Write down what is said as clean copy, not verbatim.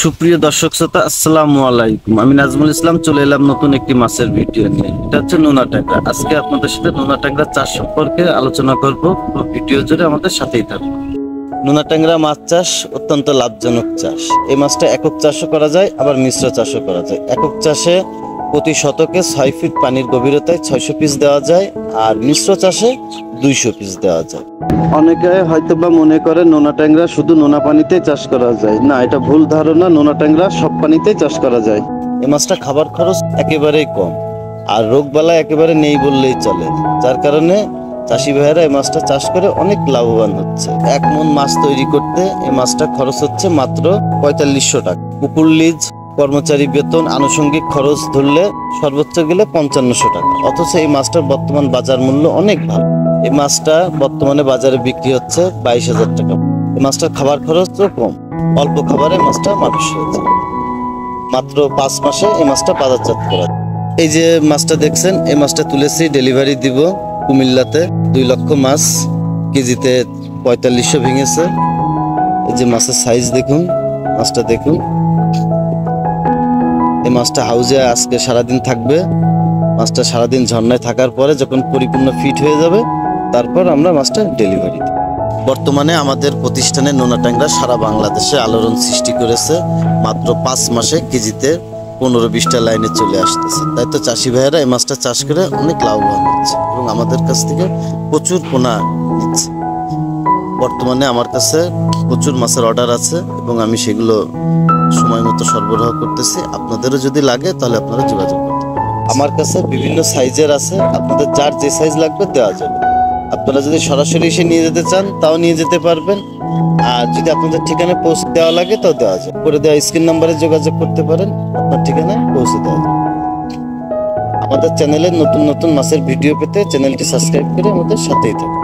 সুপ্রিয় দর্শক শ্রোতা, আসসালামু আলাইকুম। আমি নাজমুল ইসলাম চলে এলাম নতুন একটি মাছের ভিডিও নিয়ে। এটা হচ্ছে নোনা ট্যাংরা। আজকে আপনাদের সাথে নোনা ট্যাংরা চাষ সম্পর্কে আলোচনা করব। ভিডিও জুড়ে আমাদের সাথেই থাকবে। নোনা ট্যাংরা মাছ চাষ অত্যন্ত লাভজনক চাষ। এই মাছটা একক চাষও করা যায়, আবার মিশ্র চাষও করা যায়। একক চাষে প্রতি শতকে 6 ফিট পানির গভীরতায় 600 পিস দেওয়া যায়, আর মিশ্র চাষে 200 পিস দেওয়া যায়। অনেকে হয়তোবা মনে করে নোনা ট্যাংরা শুধু নোনা পানিতে চাষ করা যায়। না, এটা ভুল ধারণা। নোনা ট্যাংরা সব পানিতেই চাষ করা যায়। এই মাছটা খাবার খরচ একেবারেই কম, আর রোগবালা একেবারে নেই বললেই চলে। যার কারণে চাষি ভাইয়েরা এই মাছটা চাষ করে অনেক লাভবান হচ্ছে। 1 মণ মাছ তৈরি করতে এই মাছটা খরচ হচ্ছে মাত্র 4500 টাকা। পুকুর লিজ, কর্মচারী বেতন, আনুষঙ্গিক খরচ ধরলে সর্বোচ্চ গেলে 5500 টাকা। অথচ এই মাছটার বর্তমান বাজার মূল্য অনেক ভালো। এই মাছটা বর্তমানে বাজারে বিক্রি হচ্ছে 22,000 টাকা। এই মাছটার খাবার খরচও কম, অল্প খাবারে মাছটা মানুষ হয়েছে। মাত্র 5 মাসে এই মাছটা বাজারজাত করা। এই যে মাছটা দেখছেন, এই মাছটা তুলেছি, ডেলিভারি দিব কুমিল্লাতে। 2 লক্ষ মাছ, কেজিতে 4500 ভেঙেছে। এই যে মাছের সাইজ দেখুন, মাছটা দেখুন। এই মাছটা হাউজে আজকে সারাদিন থাকবে। মাছটা সারাদিন ঝর্ণায় থাকার পরে যখন পরিপূর্ণ ফিট হয়ে যাবে, তারপর আমরা মাছটা ডেলিভারি দেব। বর্তমানে আমাদের প্রতিষ্ঠানে নোনা ট্যাংরা সারা বাংলাদেশে আলোড়ন সৃষ্টি করেছে। মাত্র 5 মাসে কেজিতে 15-20টা লাইনে চলে আসতেছে। তাই তো চাষি ভাইয়েরা এই মাছটা চাষ করে অনেক লাভবান হচ্ছে এবং আমাদের কাছ থেকে প্রচুর পোনা নিচ্ছে। বর্তমানে আমার কাছে প্রচুর মাছের অর্ডার আছে এবং আমি সেগুলো সময় মতো সরবরাহ করতেছি। আপনাদেরও যদি লাগে তাহলে আপনারা যোগাযোগ করতে পারেন। আমার কাছে বিভিন্ন সাইজের আছে, আপনাদের যার যে সাইজ লাগবে দেওয়া যাবে। আপনারা যদি সরাসরি এসে নিয়ে যেতে চান তাও নিয়ে যেতে পারবেন, আর যদি আপনাদের ঠিকানায় পৌঁছে দেওয়া লাগে তাও দেওয়া যাবে। করে দেওয়া স্ক্রিন নাম্বারে যোগাযোগ করতে পারেন, আপনার ঠিকানায় পৌঁছে দেওয়া যাবে। আমাদের চ্যানেলে নতুন নতুন মাছের ভিডিও পেতে চ্যানেলটি সাবস্ক্রাইব করে আমাদের সাথেই থাকুন।